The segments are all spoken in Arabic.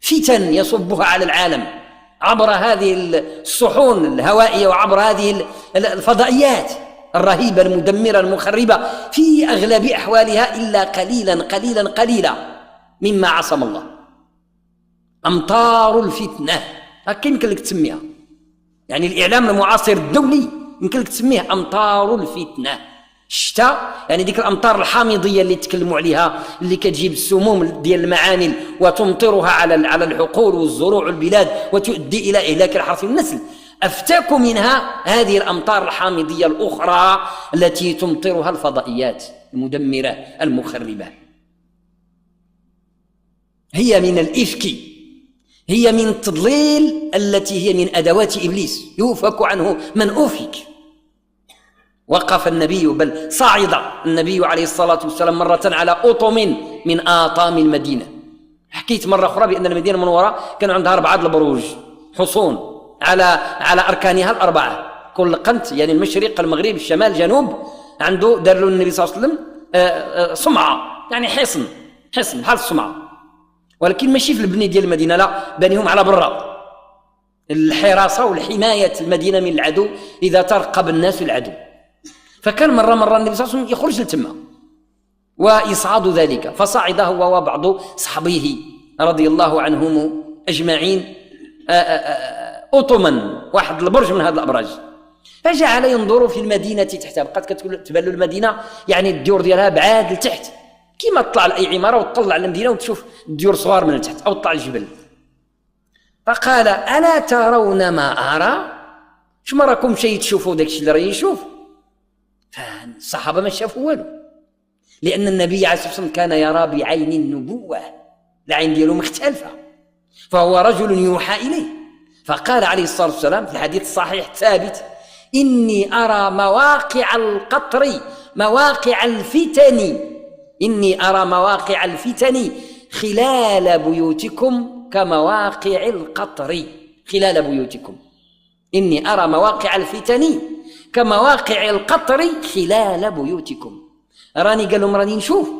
فتن يصبها على العالم عبر هذه الصحون الهوائية وعبر هذه الفضائيات الرهيبة المدمرة المخربة في أغلب أحوالها إلا قليلا قليلا قليلا مما عصم الله. أمطار الفتنة هكا يمكن لك تسميها، يعني الإعلام المعاصر الدولي يمكن لك تسميه أمطار الفتنة. الشتاء يعني ديك الأمطار الحامضية اللي تكلموا عليها، اللي كتجيب السموم ديال المعامل وتمطرها على الحقول والزروع والبلاد وتؤدي إلى إهلاك الحرث والنسل. أفتاك منها هذه الأمطار الحامضية الأخرى التي تمطرها الفضائيات المدمرة المخربة. هي من الإفك، هي من التضليل التي هي من أدوات إبليس، يوفك عنه من أفك. وقف النبي بل صعد النبي عليه الصلاة والسلام مرة على أطم من آطام المدينة. حكيت مرة أخرى بأن المدينة المنورة كان عندها 4 البروج حصون على أركانها ال4، كل قنت يعني المشرق المغرب الشمال الجنوب عنده دار له النبي صلى الله عليه وسلم صمعة، يعني حصن بحال الصمعة، ولكن ماشي في البني ديال المدينة، لا، بنيهم على برا، الحراسة والحماية المدينة من العدو إذا ترقب الناس العدو. فكان مرة النبي صلى الله عليه وسلم يخرج لتما ويصعد ذلك، فصعد هو وبعض صحبه رضي الله عنهم أجمعين أطما، واحد البرج من هذه الأبراج، فجعل ينظر في المدينة تحتها. بقات تبان له المدينة يعني الديور ديالها بعاد لتحت، كيما تطلع لأي عمارة وتطلع على المدينة وتشوف الديور صغار من تحت أو تطلع الجبل. فقال ألا ترون ما أرى؟ شو ما راكم شيء تشوفوا داك الشيء اللي راني نشوف؟ فالصحابة ما شافوا والو، لأن النبي عليه الصلاة والسلام كان يرى بعين النبوة، العين ديالو مختلفة، فهو رجل يوحى إليه. فقال عليه الصلاة والسلام في الحديث الصحيح الثابت: إني أرى مواقع القطر مواقع الفتن، إني أرى مواقع الفتن خلال بيوتكم كمواقع القطر خلال بيوتكم. إني أرى مواقع الفتن كمواقع القطر خلال بيوتكم. راني قال لهم راني نشوف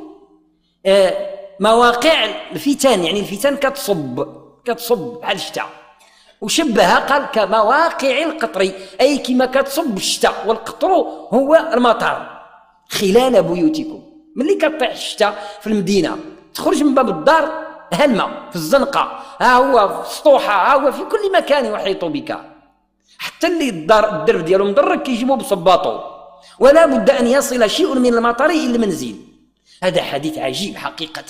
مواقع الفتن، يعني الفتن كتصب على الشتاء، وشبهها قال كمواقع القطر، أي كما كتصب الشتاء، والقطر هو المطر خلال بيوتكم. ملي كطيح الشتاء في المدينة تخرج من باب الدار هلمة في الزنقة، ها هو في السطوحة، ها هو في كل مكان يحيط بك، حتى اللي الدرب ديالو مدرك كيجيبوه بصباطو، ولا بد أن يصل شيء من المطر إلى المنزل. هذا حديث عجيب حقيقة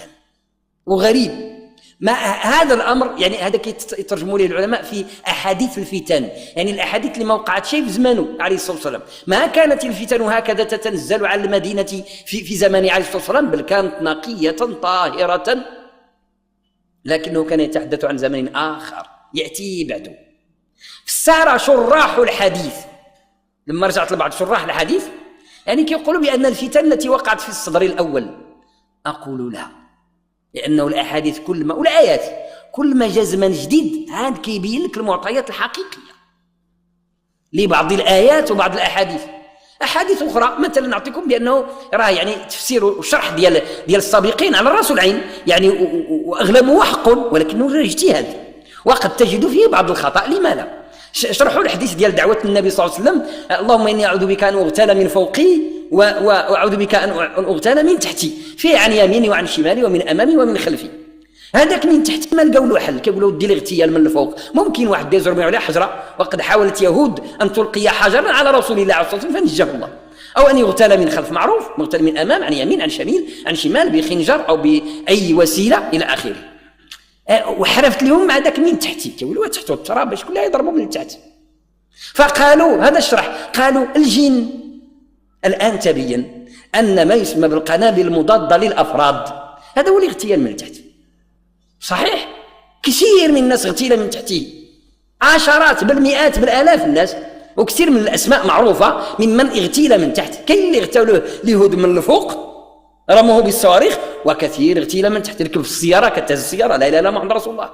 وغريب. ما هذا الأمر يعني هذا كيترجموا له العلماء في أحاديث الفتن، يعني الأحاديث اللي ما وقعت شيء في زمانه عليه الصلاة والسلام. ما كانت الفتن هكذا تتنزل على المدينة في زمانه عليه الصلاة والسلام، بل كانت نقية طاهرة، لكنه كان يتحدث عن زمن آخر يأتي بعده. فسار شراح الحديث، لما رجعت لبعض شراح الحديث يعني كيقولوا بأن الفتن التي وقعت في الصدر الأول، أقول لا، لأنه الأحاديث كل ما والآيات كل ما جاء زمن جديد عاد كيبين لك المعطيات الحقيقية لبعض الآيات وبعض الأحاديث. أحاديث أخرى مثلا نعطيكم بأنه راه يعني تفسير وشرح ديال السابقين على الرأس والعين، يعني وأغلبه حق ولكنه اجتهاد، وقد تجد فيه بعض الخطأ. لما لا؟ شرحوا الحديث ديال دعوة النبي صلى الله عليه وسلم: اللهم إني أعوذ بك أن أغتال من فوقي وأعوذ بك أن أغتال من تحتي، فيه عن يميني وعن شمالي ومن أمامي ومن خلفي. هذاك من تحت ما لقاو له حل، كيقولوا دي الاغتيال من الفوق. ممكن واحد يزرب عليه حجرة، وقد حاولت يهود أن تلقي حجرا على رسول الله عليه الصلاة والسلام فنجاه الله. أو أن يغتال من خلف، معروف، مغتال من أمام عن يمين عن شمال بخنجر أو بأي وسيلة إلى آخره. وحرفت لهم مع ذاك من تحتي، كيقولوا تحت التراب باش كلها يضربوا من تحت. فقالوا هذا الشرح، قالوا الجن الآن تبين أن ما يسمى بالقنابل المضادة للأفراد هذا هو الاغتيال من تحت. صحيح كثير من الناس اغتيل من تحته، عشرات بل مئات بالآلاف الناس، وكثير من الأسماء معروفة ممن اغتيل من تحت. كاين اللي اغتالوه اليهود من الفوق رموه بالصواريخ، وكثير اغتيل من تحت. ركب في السيارة كتهز السيارة لا إله إلا محمد رسول الله.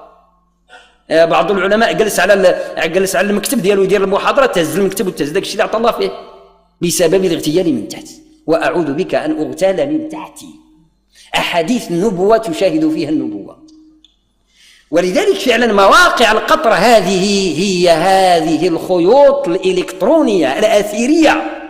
بعض العلماء جلس على المكتب ديالو يدير المحاضرة، تهز المكتب وتهز داك الشيء اللي عطى الله فيه بسبب الاغتيال من تحت. وأعوذ بك أن أغتال من تحتي. أحاديث النبوة تشاهد فيها النبوة. ولذلك فعلا مواقع القطر هي هذه الخيوط الإلكترونية الأثيرية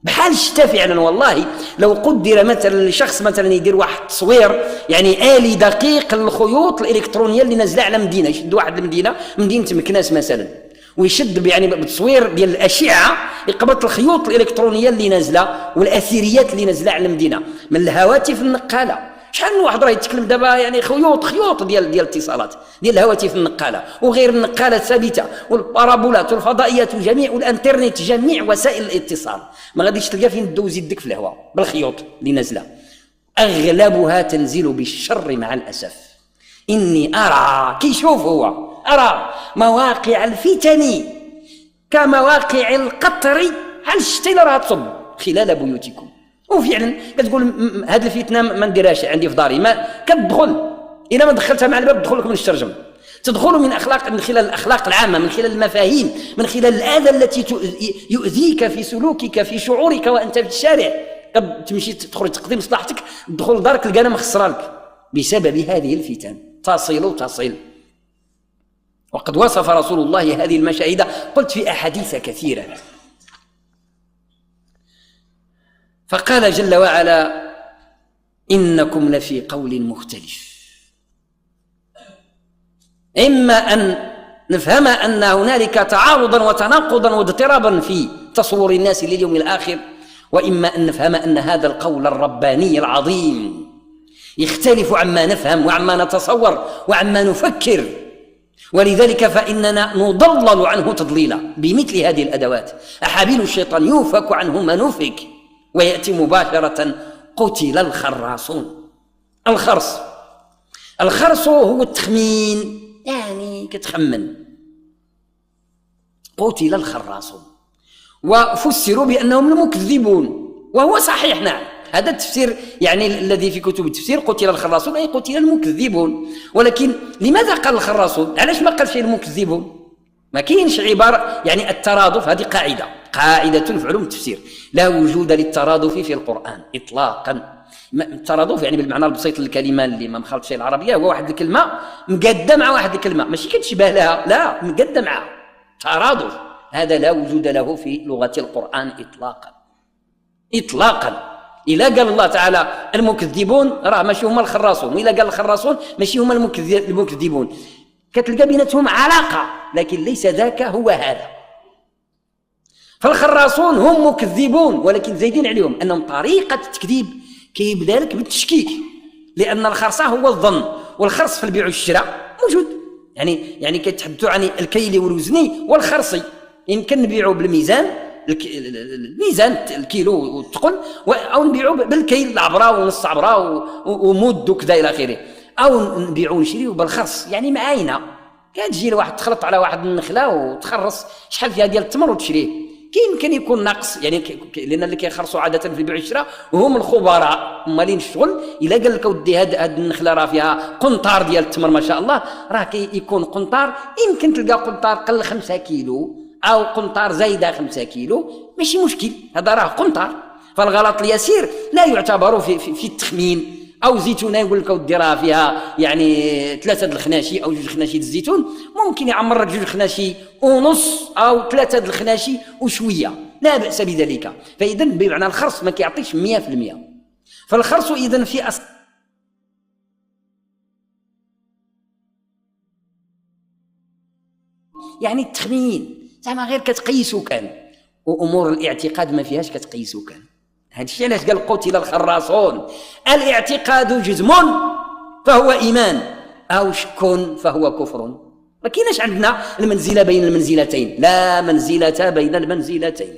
بحال الشتاء فعلا. والله لو قدر مثلا لشخص مثلا يدير واحد التصوير يعني آلي دقيق للخيوط الإلكترونية اللي نازلة على مدينة، يشد واحد المدينة مدينة مكناس مثلا ويشد يعني بالتصوير ديال الأشعة يقبط الخيوط الإلكترونية اللي نازلة والأثيريات اللي نازلة على المدينة من الهواتف النقالة. شحال من واحد راه يتكلم دابا يعني خيوط ديال الاتصالات ديال الهواتف النقاله وغير النقاله الثابته والبارابولات والفضائيات وجميع والانترنت جميع وسائل الاتصال ما غاديش تلقى فين دوز يدك في الهواء بالخيوط اللي نازله، اغلبها تنزل بالشر مع الاسف. اني ارى كيشوف هو ارى مواقع الفتن كمواقع القطر على الشتي راه تصب خلال بيوتكم. وفعلا كتقول هذه الفتنه ما نديرهاش عندي في داري، ما كتدخل الا ما دخلتها مع الباب تدخل لك من الشرجم، تدخل من خلال الاخلاق العامه، من خلال المفاهيم، من خلال الاذى التي يؤذيك في سلوكك في شعورك وانت في الشارع. تمشي تخرج تقضي مصلحتك تدخل لدارك تلقانا مخسره لك بسبب هذه الفتن تصل. وقد وصف رسول الله هذه المشاهد قلت في احاديث كثيره، فقال جل وعلا إنكم لفي قول مختلف. إما أن نفهم أن هنالك تعارضا وتناقضا واضطرابا في تصور الناس لليوم الآخر، وإما أن نفهم أن هذا القول الرباني العظيم يختلف عما نفهم وعما نتصور وعما نفكر. ولذلك فإننا نضلل عنه تضليلا بمثل هذه الأدوات. أحابيل الشيطان يوفك عنه ما نفك ويأتي مباشرة قتل الخراصون. الخرص هو التخمين، يعني كتخمن. قتل الخراصون وفسروا بأنهم المكذبون، وهو صحيح نعم، هذا التفسير يعني الذي في كتب التفسير قتل الخراصون أي قتل المكذبون. ولكن لماذا قال الخراصون؟ علاش ما قال شيء المكذبون؟ ما كاينش عبارة يعني الترادف، هذه قاعدة في علوم التفسير، لا وجود للترادف في القرآن إطلاقا. الترادف يعني بالمعنى البسيط للكلمة اللي ما مخالط شيء العربية، هو واحد الكلمة مقدة مع واحد الكلمة، ماشي كتشبه لها، لا مقدة معها. ترادف هذا لا وجود له في لغة القرآن إطلاقا. إلا قال الله تعالى المكذبون راه ماشي هما الخراصون، وإلا قال الخراصون ماشي هما المكذبون، كتلقى بيناتهم علاقة، لكن ليس ذاك هو هذا. فالخراصون هم مكذبون، ولكن زايدين عليهم أنهم طريقة التكذيب كيبدا لك بالتشكيك، لأن الخرصة هو الظن، والخرص في البيع والشراء موجود. يعني كيتحدثوا عن الكيل والوزن والخرصي، يمكن نبيعوا بالميزان، الميزان الكيلو والثقل، أو نبيعوا بالكيل العبرة ونص عبرة ومد وكذا إلى آخره، أو نبيعوا ونشريوا بالخرص يعني معاينة. كتجي لواحد تخلط على واحد النخلة وتخرص شحال فيها ديال التمر وتشريه، يمكن يكون ناقص يعني لان اللي كيخرصوا عاده في البيع والشراء وهم الخبراء مالين الشغل. الا قال لك ودي هاد النخله راه فيها قنطار ديال التمر ما شاء الله، راه يكون قنطار، يمكن تلقى قنطار قل 5 كيلو او قنطار زايده 5 كيلو، ماشي مشكل، هذا راه قنطار. فالغلط اليسير لا يعتبر في التخمين. او زيتونه يقول لك ودي راه فيها يعني 3 الخناشي او 2 خناشي الزيتون، ممكن يعمر لك 2 خناشي ونص او 3 الخناشي وشويه، لا باس بذلك. فاذا بمعنى الخرص ما كيعطيش 100%. فالخرص اذا في اصل يعني التخمين، زعما غير كتقيسو كان، وامور الاعتقاد ما فيهاش كتقيسو كان. هذا الشيء علاش قال قتل الخراصون. الاعتقاد جزم فهو إيمان، أو شك فهو كفر. ما كايناش عندنا المنزلة بين المنزلتين، لا منزلة بين المنزلتين.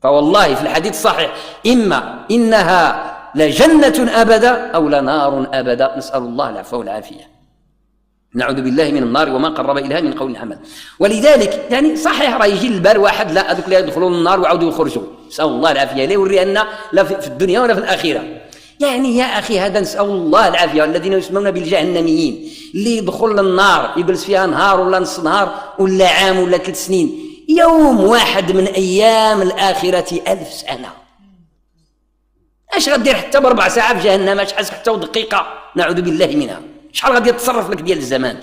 فوالله في الحديث الصحيح إما إنها لجنة أبدا أو لنار أبدا، نسأل الله العفو والعافية، نعوذ بالله من النار وما قرب إليها من قول عمل. ولذلك يعني صحيح راه يجي للبال واحد لا هذوك اللي يدخلون النار ويعاودوا يخرجوا، نسأل الله العافية، لا يوري أن لا في الدنيا ولا في الآخرة. يعني يا أخي هذا نسأل الله العافية. الذين يسمون بالجهنميين اللي يدخل للنار يجلس فيها نهار ولا نص نهار ولا عام ولا 3 سنين، يوم واحد من أيام الآخرة 1000 سنة. اش غدير حتى ب4 ساعات في جهنم؟ اش حاسك حتى دقيقة؟ نعوذ بالله منها. شحال غادي يتصرف لك ديال الزمان.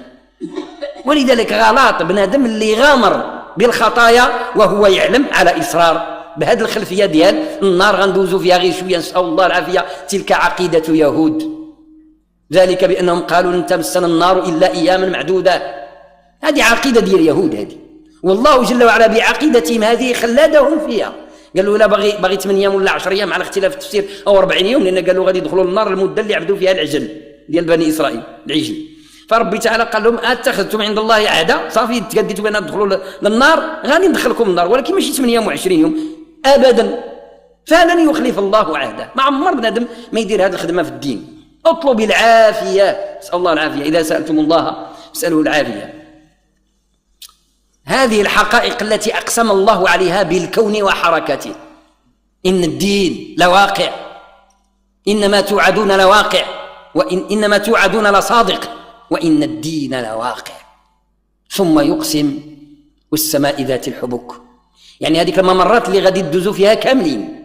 ولذلك غلط بنادم اللي غامر بالخطايا وهو يعلم على إصرار بهذه الخلفية ديال النار غندوزو فيها غير شوية نسأل الله العافية. تلك عقيدة يهود، ذلك بأنهم قالوا لن تمسنا النار إلا أياما معدودة. هذه عقيدة ديال اليهود هذه، والله جل وعلا بعقيدتهم هذه خلدهم فيها. قالوا لا باغي 8 أيام ولا 10 أيام على اختلاف التفسير أو 40 يوم، لأن قالوا غادي يدخلوا النار المدة اللي عبدوا فيها العجل ديال بني إسرائيل العجل. فربي تعالى قال لهم اتخذتم عند الله عهدا، صافي تقديتوا بان تدخلوا للنار غادي ندخلكم النار، ولكن ماشي 8 أيام و20 يوم ابدا، فلن يخلف الله عهده. ما عمر بنادم ما يدير هذه الخدمه في الدين. اطلب العافيه، نسال الله العافيه، اذا سالتم الله اسالوا العافيه. هذه الحقائق التي اقسم الله عليها بالكون وحركته. ان الدين لواقع، انما توعدون لواقع، وانما توعدون لصادق، وإن الدين لواقع. ثم يقسم والسماء ذات الحبك، يعني هذيك الممرات اللي غادي تدوزوا فيها كاملين.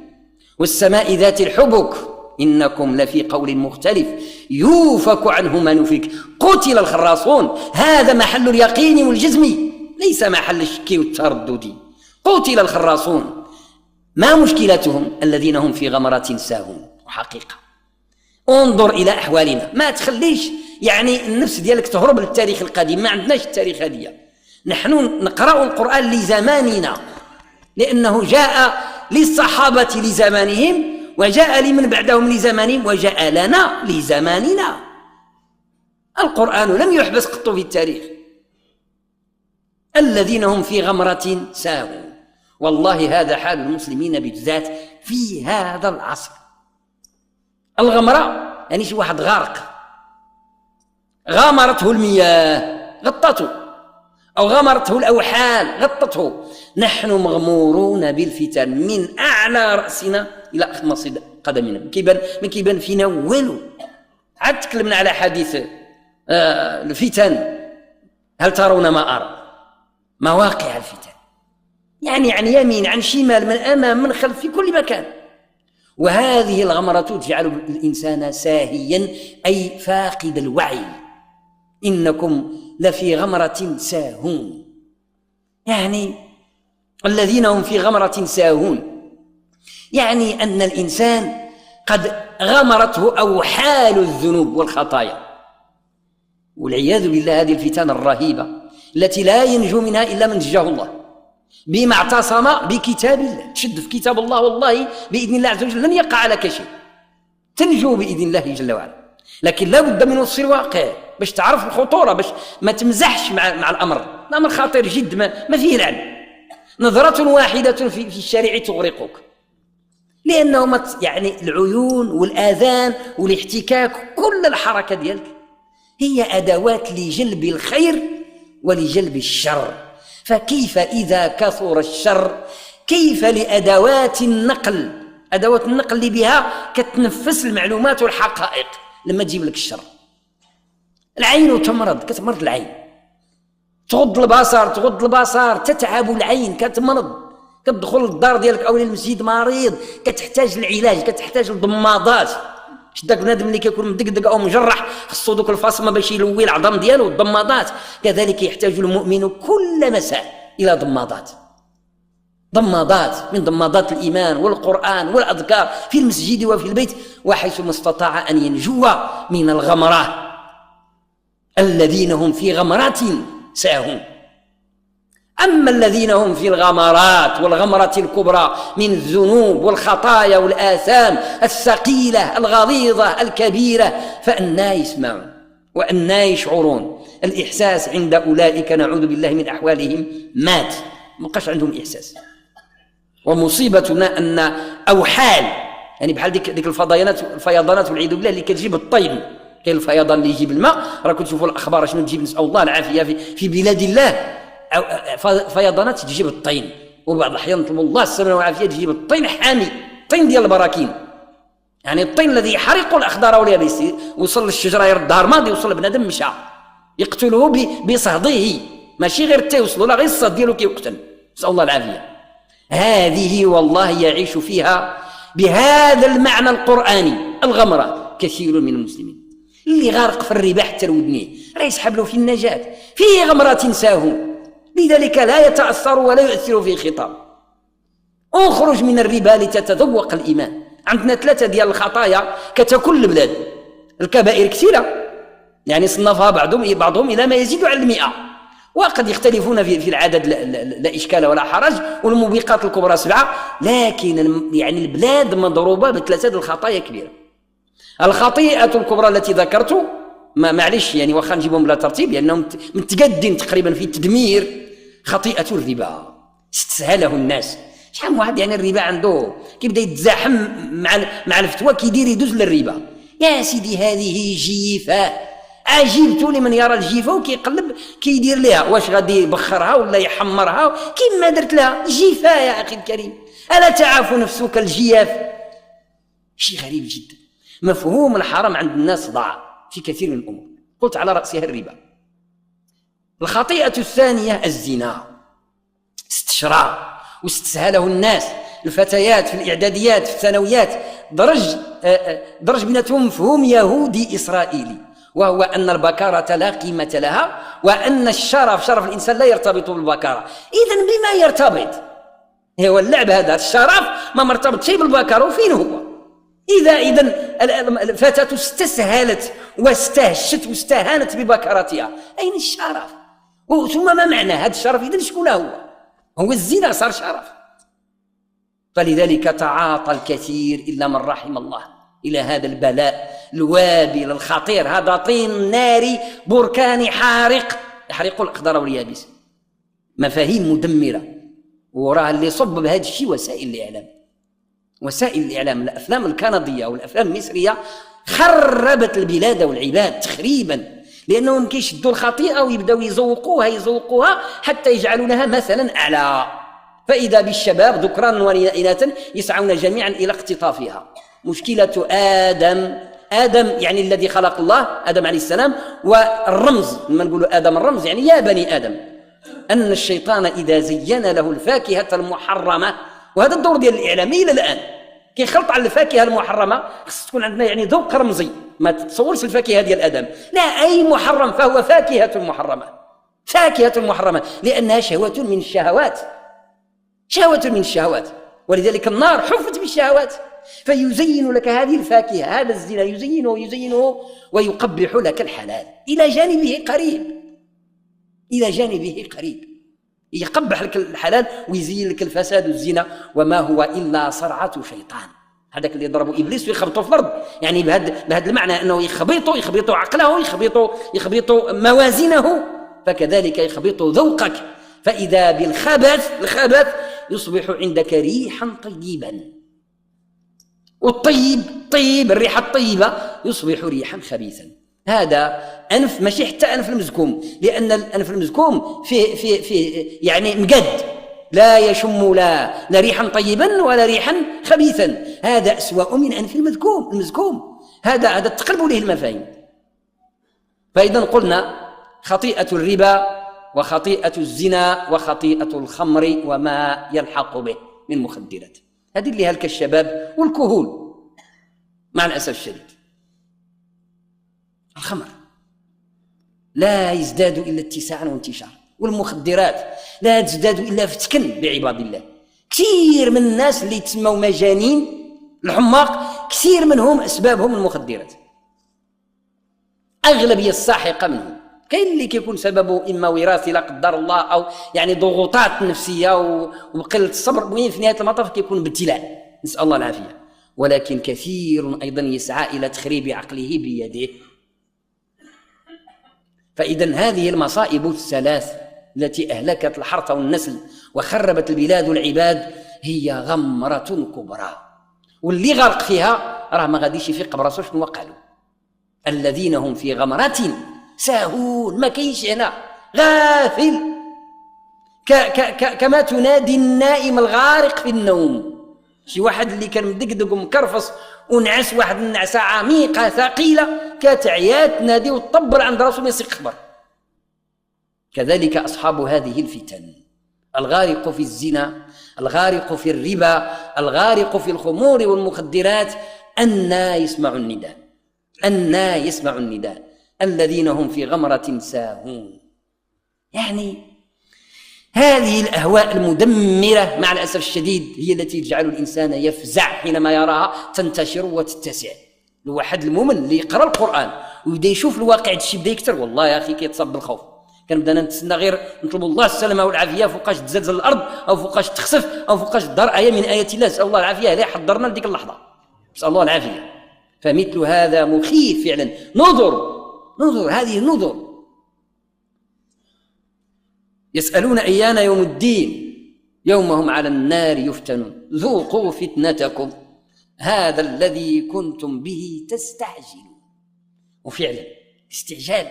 والسماء ذات الحبك إنكم لفي قول مختلف يوفك عنه ما نفك. قتل الخراصون، هذا محل اليقين والجزم ليس محل الشك والتردد. قتل الخراصون، ما مشكلتهم؟ الذين هم في غمرة ساهون. وحقيقة انظر إلى أحوالنا، ما تخليش يعني النفس ديالك تهرب للتاريخ القديم. ما عندناش التاريخ هذه، نحن نقرأ القرآن لزماننا، لأنه جاء للصحابة لزمانهم، وجاء لمن بعدهم لزمانهم، وجاء لنا لزماننا. القرآن لم يحبس قط في التاريخ. الذين هم في غمرة ساهون، والله هذا حال المسلمين بالذات في هذا العصر. الغمرة يعني شي واحد غارق، غامرته المياه غطته، أو غامرته الأوحال غطته. نحن مغمورون بالفتن من أعلى رأسنا إلى أخمص قدمنا. من كيبان فينا والو. عاد تكلمنا على حديث الفتن، هل ترون ما أرى؟ مواقع الفتن يعني عن يمين عن شمال من أمام من خلف في كل مكان. وهذه الغمرة تجعل الإنسان ساهيا أي فاقد الوعي. إنكم لفي غمرة ساهون، يعني الذين هم في غمرة ساهون، يعني أن الإنسان قد غمرته أوحال الذنوب والخطايا والعياذ بالله. هذه الفتن الرهيبة التي لا ينجو منها إلا من نجاه الله، بما اعتصم بكتاب الله. تشد في كتاب الله والله بإذن الله عز وجل لن يقع لك شيء، تنجو بإذن الله جل وعلا. لكن لا بد من وصف الواقع باش تعرف الخطورة، باش ما تمزحش مع الأمر خطير جد، ما فيه لعب. نظرة واحدة في الشارع تغرقك، لأنه يعني العيون والآذان والاحتكاك كل الحركة ديالك هي أدوات لجلب الخير ولجلب الشر. فكيف إذا كثر الشر؟ كيف لأدوات النقل، أدوات النقل اللي بها كتنفس المعلومات والحقائق لما تجيب لك الشر؟ العين تمرض، كتمرض العين، تغض البصر تتعب العين، كتمرض، كتدخل للدار ديالك أو للمسجد مريض، كتحتاج العلاج، كتحتاج الضمادات. داك بنادم اللي كيكون مدقدق او مجرح خصو دوك الفاصمه باش يلوي العظام ديالو، الضمادات. كذلك يحتاج المؤمن كل مساء الى ضمادات من ضمادات الايمان والقران والاذكار في المسجد وفي البيت، وحيث ما استطاع ان ينجو من الغمره. الذين هم في غمرات ساهون. أما الذين هم في الغمرات والغمرة الكبرى من الذنوب والخطايا والآثام الثقيلة الغليظة الكبيرة، فأنى يسمعون وأنى يشعرون. الإحساس عند أولئك نعوذ بالله من أحوالهم مات، ما بقاش عندهم إحساس. ومصيبتنا أن أوحال يعني بحال ديك الفيضانات والعياذ بالله اللي كتجيب الطين. كاين الفيضان اللي يجيب الماء، راكم تشوفوا الأخبار شنو تجيب، نسأل الله العافية في بلاد الله. فيضانات تجيب الطين، وبعض الأحيان نطلب الله السلامة والعافية تجيب الطين حامي، الطين ديال البراكين، يعني الطين الذي يحرق الأخضر واليابس، وصل للشجرة يردها رماد، يوصل لبنادم مشى يقتله بصهده، ماشي غير التا يوصلوا لا غير الصهد ديالو كيقتل، نسأل الله العافية. هذه والله يعيش فيها بهذا المعنى القرآني الغمرة كثير من المسلمين. اللي غارق في الربا حتى لودنيه راه يسحب له في النجاة، فيه غمرة ساهون، لذلك لا يتأثر ولا يؤثر في خطاب. اخرج من الربا لتتذوق الإيمان. عندنا 3 ديال الخطايا كتكل البلاد. الكبائر كثيرة، يعني صنفها بعضهم إلى ما يزيد على 100، وقد يختلفون في العدد، لا إشكال ولا حرج، والموبقات الكبرى 7، لكن يعني البلاد مضروبة ب3 الخطايا كبيرة. الخطيئة الكبرى التي ذكرت، معلش يعني واخا نجيبهم بلا ترتيب لأنهم متقدين تقريبا في التدمير. خطيئة الربا استسهله الناس. شحال من واحد يعني الربا عنده كيبدا يتزاحم مع الفتوى كيدير يدوز للربا. يا سيدي هذه جيفة، عجبت لمن يرى الجيفة وكيقلب كيدير لها، واش غادي يبخرها ولا يحمرها كيما درت لها جيفة. يا أخي الكريم، ألا تعاف نفسك الجياف؟ شيء غريب جدا. مفهوم الحرام عند الناس ضاع في كثير من الأمور، قلت على رأسها الربا. الخطيئة الثانية الزنا، استشراء واستسهله الناس. الفتيات في الإعداديات في الثانويات درج بيناتهم مفهوم يهودي إسرائيلي، وهو أن البكارة لا قيمة لها، وأن شرف الإنسان لا يرتبط بالبكارة. إذن بما يرتبط؟ هو اللعب هذا، الشرف ما مرتبط شيء بالبكارة، وفين هو؟ إذن الفتاة استسهلت واستهشت واستهانت ببكارتها، أين الشرف؟ ثم ما معنى هذا الشرف؟ إذن شكون هو الزنا صار شرف. فلذلك تعاطى الكثير إلا من رحم الله إلى هذا البلاء الوابل الخطير. هذا طين ناري بركاني حارق يحرق الأخضر واليابس. مفاهيم مدمرة، وراها اللي صب بهذا الشيء وسائل الإعلام. الأفلام الكندية والأفلام المصرية خربت البلاد والعباد تخريبا، لأنهم كيشدوا الخطيئة ويبدأوا يزوقوها حتى يجعلونها مثلا أعلى. فإذا بالشباب ذكران وإناثا يسعون جميعا إلى اقتطافها. مشكلة آدم يعني الذي خلق الله، آدم عليه السلام، والرمز لما نقولوا آدم الرمز يعني يا بني آدم، أن الشيطان إذا زين له الفاكهة المحرمة، وهذا الدور ديال الإعلامي إلى الآن كيخلط على الفاكهة المحرمة، خص تكون عندنا يعني ذوق رمزي، ما تتصورش الفاكهة ديال آدم، لا، أي محرم فهو فاكهة محرمة، لأنها شهوة من الشهوات، ولذلك النار حفت بالشهوات، فيزين لك هذه الفاكهة، هذا الزنا يزينه ويقبح لك الحلال إلى جانبه قريب، يقبح لك الحلال ويزين لك الفساد والزنا، وما هو إلا صرعة شيطان. هذاك اللي ضربوا إبليس ويخبطوا في الأرض، يعني بهذا المعنى أنه يخبطوا عقله، يخبطوا موازينه، فكذلك يخبطوا ذوقك. فإذا الخبث يصبح عندك ريحا طيبا، والطيب الريحة الطيبة يصبح ريحا خبيثا. هذا أنف، ماشي حتى أنف المزكوم، لأن الأنف المزكوم فيه يعني مقد، لا يشم لا ريحا طيبا ولا ريحا خبيثا. هذا أسوأ من أنف المزكوم. هذا تقلب له المفاهيم. فإذا قلنا خطيئة الربا وخطيئة الزنا وخطيئة الخمر وما يلحق به من مخدرات، هذه اللي هلك الشباب والكهول مع الأسف الشديد. الخمر لا يزداد إلا اتساعا وانتشارا، والمخدرات لا تزداد إلا فتكا بعباد الله. كثير من الناس اللي يتسموا مجانين الحماق كثير منهم أسبابهم المخدرات، أغلبية الساحقة منهم. كاين اللي كيكون سببه إما وراثي لا قدر الله، أو يعني ضغوطات نفسية وقلة الصبر، وين في نهاية المطاف كيكون ابتلاء، نسأل الله العافية. ولكن كثير أيضا يسعى إلى تخريب عقله بيده. فإذا هذه المصائب الثلاث التي أهلكت الحرث والنسل وخربت البلاد والعباد هي غمرة كبرى، واللي غرق فيها راه ما غاديش يفيق براسو شنو قالوا. الذين هم في غمرة ساهون، ما كاينش هنا، غافل، كما تنادي النائم الغارق في النوم. شي واحد اللي كان مدقدق ومكرفص ونعس واحد النعسة عميقة ثقيلة كتعيات تنادي وتطبل عند راسو ما يسيق خبر. كذلك أصحاب هذه الفتن، الغارق في الزنا، الغارق في الربا، الغارق في الخمور والمخدرات، أن يسمع النداء، أنى يسمع النداء الذين هم في غمرة ساهون. يعني هذه الأهواء المدمرة مع الأسف الشديد هي التي تجعل الإنسان يفزع حينما يراها تنتشر وتتسع. الواحد المؤمن اللي يقرأ القرآن ويبدا يشوف الواقع الشيء بدا يكثر، والله يا أخي كيتصاب بالخوف. كنبدا نتسنى غير نطلب الله السلامة والعافية فوقاش تزلزل الأرض أو فوقاش تخسف أو فوقاش تدار آية من آيات الله، نسأل الله العافية. لا حضرنا لديك اللحظة، نسأل الله العافية. فمثل هذا مخيف فعلا. نظر هذه النظر. يسألون أيان يوم الدين يوم هم على النار يفتنون ذوقوا فتنتكم هذا الذي كنتم به تستعجلون. وفعلا استعجال،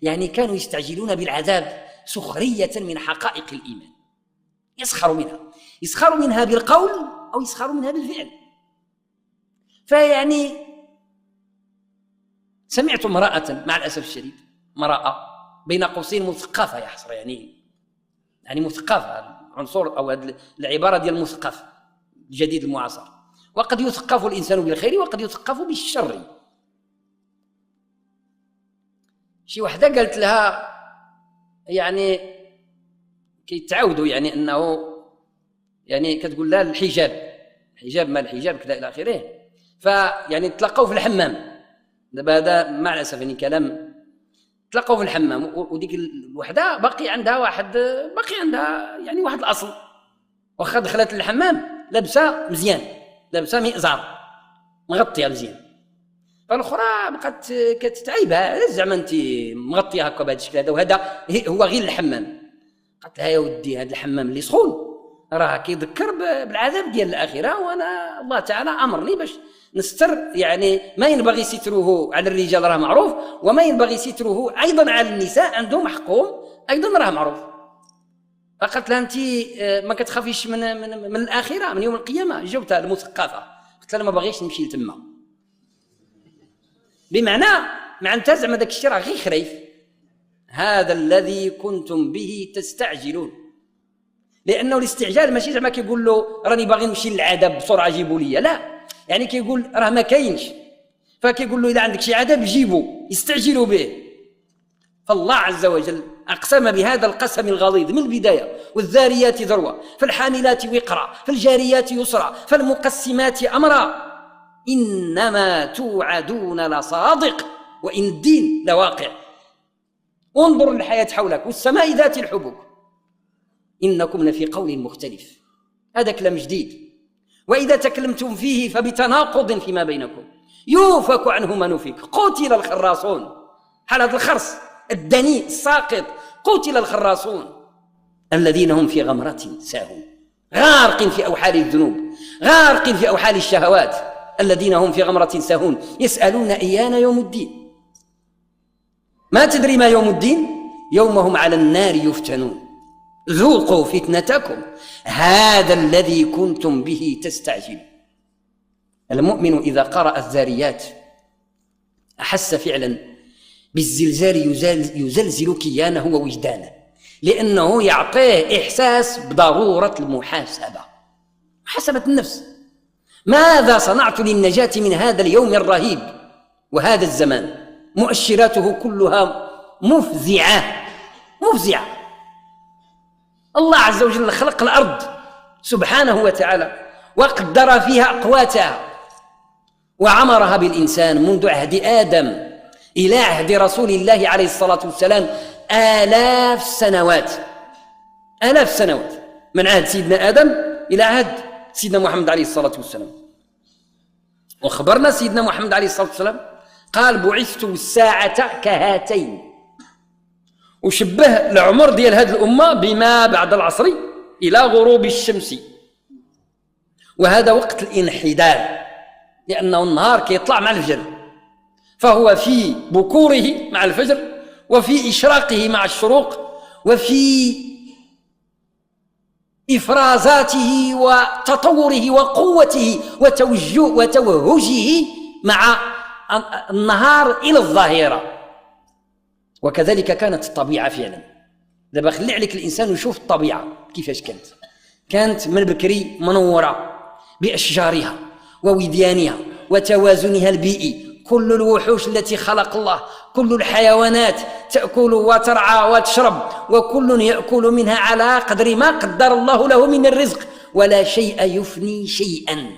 يعني كانوا يستعجلون بالعذاب سخرية من حقائق الإيمان. يسخروا منها بالقول أو يسخروا منها بالفعل. فيعني سمعت امرأة مع الأسف الشديد، امرأة بين قوسين مثقفة يحصر، يعني مثقفة، عنصر أو العبارة ديال المثقف الجديد المعاصر. وقد يثقف الإنسان بالخير وقد يثقف بالشر. شي وحدة قالت لها يعني كيتعودوا يعني أنه يعني كتقول لها الحجاب ما الحجاب كذا إلى آخره. فيعني تلاقوا في الحمام. دابا هذا مع الأسف يعني كلام، تلاقوا في الحمام وديك الوحدة باقي عندها يعني واحد الأصل، واخا دخلت للحمام لابسة مزيان، لابسة مئزار مغطية مزيان. فالأخرى بقات كتتعيبها، زعما أنت مغطية هكا بهذا الشكل هذا، وهذا هو غير الحمام. قالت لها يا ودي هذا الحمام اللي سخون راه كيذكر بالعذاب ديال الآخرة، وأنا الله تعالى أمرني باش نستر، يعني ما ينبغي ستره على الرجال راه معروف، وما ينبغي ستره أيضا على النساء، عندهم حقهم أيضا راه معروف. فقالت لها أنت ما كتخافيش من الآخرة، من يوم القيامة؟ جاوبتها المثقفة، قلت لها ما باغيش نمشي لتما، بمعنى معناتها زعما داك الشيء راه غير خريف. هذا الذي كنتم به تستعجلون، لأنه الاستعجال ماشي زعما كيقول له راني باغي نمشي للعذاب بسرعة جيبوا لي، لا، يعني كيقول راه ما كاينش، فكيقول له إذا عندك شي عذاب جيبوا، يستعجلوا به. فالله عز وجل أقسم بهذا القسم الغليظ من البداية: والذاريات ذروة، فالحاملات وقرا، فالجاريات يسرا، فالمقسمات أمرا، إنما توعدون لصادق وإن الدين لواقع. انظر للحياة حولك والسماء ذات الحبك إنكم لفي قول مختلف. هذا كلام جديد. وإذا تكلمتم فيه فبتناقض فيما بينكم يوفك عنه من أفك. قتل الخراصون، حال هذا الخرص الدنيء الساقط، قتل الخراصون الذين هم في غمرة ساهون، غارق في أوحال الذنوب، غارق في أوحال الشهوات، الذين هم في غمرة ساهون. يسألون أيان يوم الدين، ما تدري ما يوم الدين؟ يوم هم على النار يفتنون ذوقوا فتنتكم هذا الذي كنتم به تستعجلون. المؤمن إذا قرأ الذاريات أحس فعلا بالزلزال يزلزل كيانه ووجدانه، لأنه يعطيه إحساس بضرورة المحاسبة، محاسبة النفس. ماذا صنعت للنجاة من هذا اليوم الرهيب وهذا الزمان؟ مؤشراته كلها مفزعة. الله عز وجل خلق الأرض سبحانه وتعالى وقدر فيها أقواتها وعمرها بالإنسان منذ عهد آدم إلى عهد رسول الله عليه الصلاة والسلام 1000 سنوات، من عهد سيدنا آدم إلى عهد سيدنا محمد عليه الصلاة والسلام. وخبرنا سيدنا محمد عليه الصلاة والسلام قال: بعثت الساعة كهاتين، وشبه العمر ديال هذه الأمة بما بعد العصر إلى غروب الشمس، وهذا وقت الانحدار، لأنه النهار كيطلع مع الفجر، فهو في بكوره مع الفجر، وفي إشراقه مع الشروق، وفي إفرازاته وتطوره وقوته وتوهجه مع النهار إلى الظهيرة. وكذلك كانت الطبيعة فعلا. دابا خلي عليك الإنسان يشوف الطبيعة كيفاش كانت من بكري منورة بأشجارها ووديانها وتوازنها البيئي، كل الوحوش التي خلق الله، كل الحيوانات تأكل وترعى وتشرب، وكل يأكل منها على قدر ما قدر الله له من الرزق، ولا شيء يفني شيئا.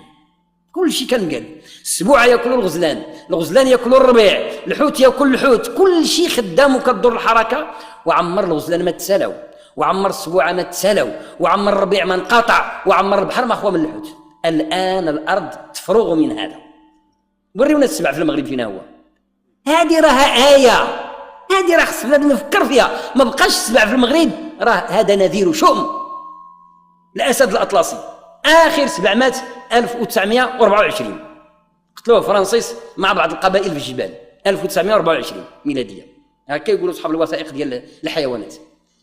كل شيء كان قال. السبوع يأكل الغزلان، الغزلان يأكل الربيع، الحوت يأكل الحوت، كل شيء خدام وكدر الحركة. وعمر الغزلان ما تسالوا، وعمر السبوع ما تسالوا، وعمر الربيع ما انقطع، وعمر البحر ما أخوى من الحوت. الآن الأرض تفرغ من هذا. وريونا السبع في المغرب فينا هو. هذه راها آية، هذه راه خص بنادم يفكر فيها. ما بقاش السبع في المغرب، راه هذا نذير شؤم. الأسد الأطلسي آخر سبع مات 1924، قتلوه فرانسيس مع بعض القبائل في الجبال 1924 ميلادية. هكا يقولوا أصحاب الوثائق ديال الحيوانات.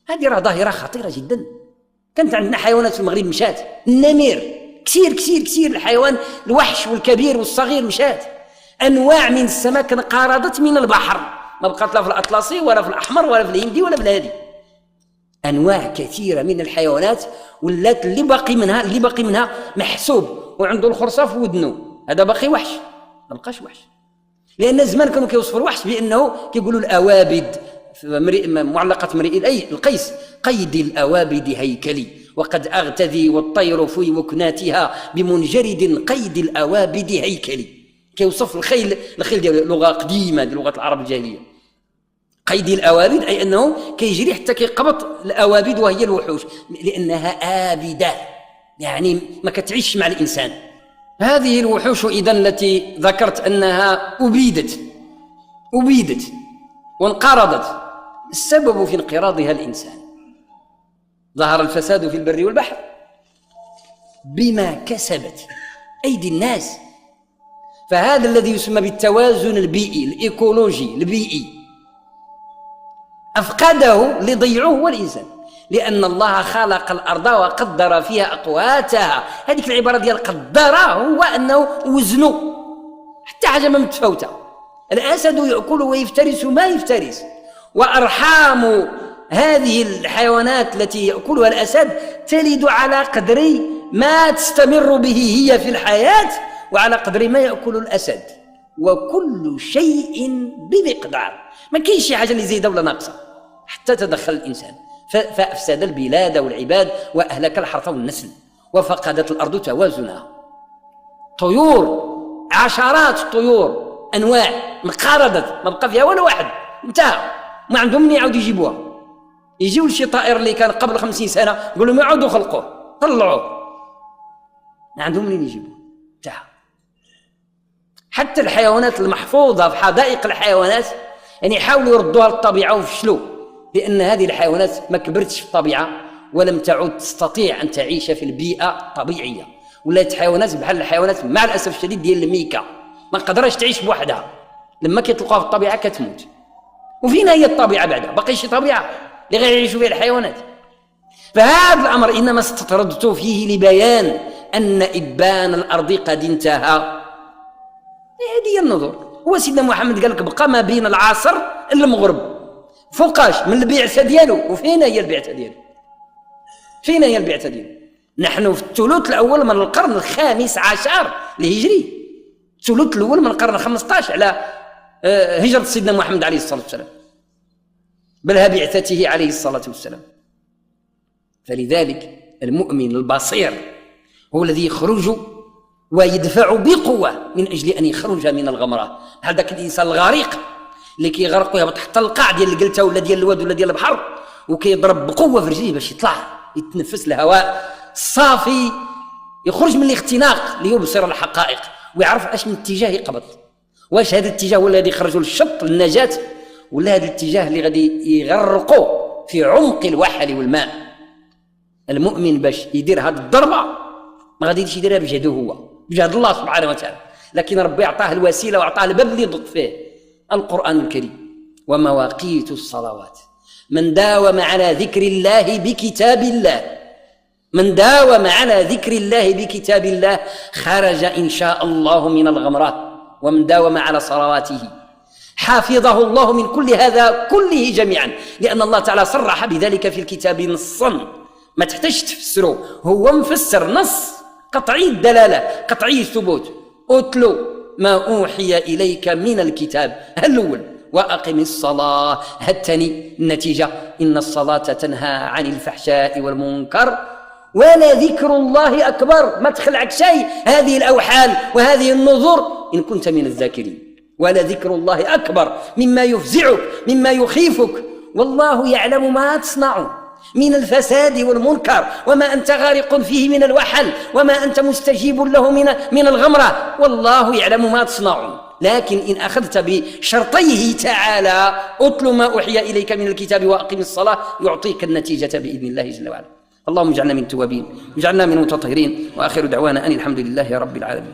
هذه راه ظاهرة خطيرة جدا. كانت عندنا حيوانات في المغرب مشات، النمير كثير كثير كثير، الحيوان الوحش والكبير والصغير مشات، أنواع من السمك انقرضت من البحر، ما بقات لا في الأطلسي ولا في الأحمر ولا في الهندي ولا في الهادي. أنواع كثيرة من الحيوانات ولات اللي باقي منها محسوب وعنده الخرصة في ودنه، هذا باقي وحش، ما بقاش وحش. لأن زمان كانوا كيوصفوا الوحش بأنه كيقولوا الأوابد، معلقة امرئ القيس: قيد الأوابد هيكلي وقد أغتذي والطير في وكناتها بمنجرد قيد الأوابد هيكلي. كيوصف الخيل ديال لغة قديمة، دي لغة العرب الجاهلية. قيد الأوابد أي أنه كيجري حتى كيقبط الأوابد وهي الوحوش، لأنها آبدة يعني ما كتعيش مع الإنسان. هذه الوحوش إذن التي ذكرت أنها أبيدت وانقرضت، السبب في انقراضها الإنسان. ظهر الفساد في البر والبحر بما كسبت أيدي الناس. فهذا الذي يسمى بالتوازن البيئي، الإيكولوجي البيئي، أفقده لضيعه هو الإنسان، لأن الله خلق الأرض وقدر فيها أقواتها. هذيك العبارة ديال قدر هو أنه وزنه حتى حاجة ما متفاوتة. الأسد يأكل ويفترس ما يفترس، وأرحام هذه الحيوانات التي يأكلها الأسد تلد على قدر ما تستمر به هي في الحياة وعلى قدر ما يأكل الأسد، وكل شيء بمقدار. ما كاينش شي حاجة اللي زايدة ولا ناقصة حتى تدخل الإنسان فأفسد البلاد والعباد وأهلك الحرث والنسل، وفقدت الأرض توازنها. طيور، عشرات الطيور، أنواع انقرضت، ما بقى فيها ولا واحد، انتهى. ما عندهم من يعاودوا يجيبوها. يجيو لشي طائر اللي كان قبل 50 سنة يقول لهم يعودوا خلقوه، طلعوه، ما عندهم منين يجيبوه، انتهى. حتى الحيوانات المحفوظة في حدائق الحيوانات يعني يحاولوا يردوها للطبيعة وفشلوا، لأن هذه الحيوانات ما كبرتش في الطبيعة ولم تعد تستطيع أن تعيش في البيئة الطبيعية. ولات حيوانات بحال الحيوانات مع الأسف الشديد ديال الميكا، ما قدرش تعيش بوحدها، لما كيطلقوها في الطبيعة كتموت. وفينا هي الطبيعة بعدها؟ باقي شي طبيعة اللي غير يعيشوا فيها الحيوانات. فهذا الأمر إنما استطردت فيه لبيان أن إبان الأرض قد انتهى. هذه النظر. هو سيدنا محمد قال لك بقى ما بين العصر المغرب فوقاش من البعثة ديالو. وفين هي البعثة ديالو؟ فين هي البعثة ديالو؟ نحن في الثلث الأول من القرن الخامس عشر الهجري، الثلث الأول من القرن 15 على هجرة سيدنا محمد عليه الصلاة والسلام، بلها بعثته عليه الصلاة والسلام. فلذلك المؤمن البصير هو الذي يخرج ويدفع بقوة من أجل أن يخرج من الغمرة. هذا الإنسان الغريق اللي كيغرق ويهبط حتى القاع ديال القلتة ولا ديال الواد ولا ديال البحر، وكيضرب بقوة في رجليه باش يطلع يتنفس الهواء الصافي، يخرج من الاختناق ليبصر الحقائق ويعرف اش من اتجاه يقبض. واش هذا الاتجاه هو الذي يخرجه للشط للنجاة، ولا هذا الاتجاه اللي غادي يغرقه في عمق الوحل والماء. المؤمن باش يدير هذه الضربة ما غاديش يديرها بجهده هو، بجهد الله سبحانه وتعالى، لكن ربي أعطاه الوسيلة وأعطاه الباب اللي يضغط فيه، القرآن الكريم. ومواقيت الصلوات، من داوم على ذكر الله بكتاب الله، من داوم على ذكر الله بكتاب الله خرج إن شاء الله من الغمرة. ومن داوم على صلواته حافظه الله من كل هذا كله جميعا، لأن الله تعالى صرح بذلك في الكتاب نصا ما تحتاج تفسره، هو مفسر نص قطعي الدلالة قطعي الثبوت. أتلو ما أوحي إليك من الكتاب. الأول وأقم الصلاة، الثاني النتيجة إن الصلاة تنهى عن الفحشاء والمنكر ولذكر الله أكبر. ما تخلعك شيء هذه الأوحال وهذه النذور إن كنت من الذاكرين. ولذكر الله أكبر مما يفزعك مما يخيفك، والله يعلم ما تصنع من الفساد والمنكر وما أنت غارق فيه من الوحل وما أنت مستجيب له من الغمرة، والله يعلم ما تصنع. لكن إن أخذت بشرطيه تعالى أتل ما أوحي إليك من الكتاب وأقم الصلاة يعطيك النتيجة بإذن الله جل وعلا. اللهم اجعلنا من التوابين واجعلنا من المتطهرين، وآخر دعوانا أن الحمد لله رب العالمين.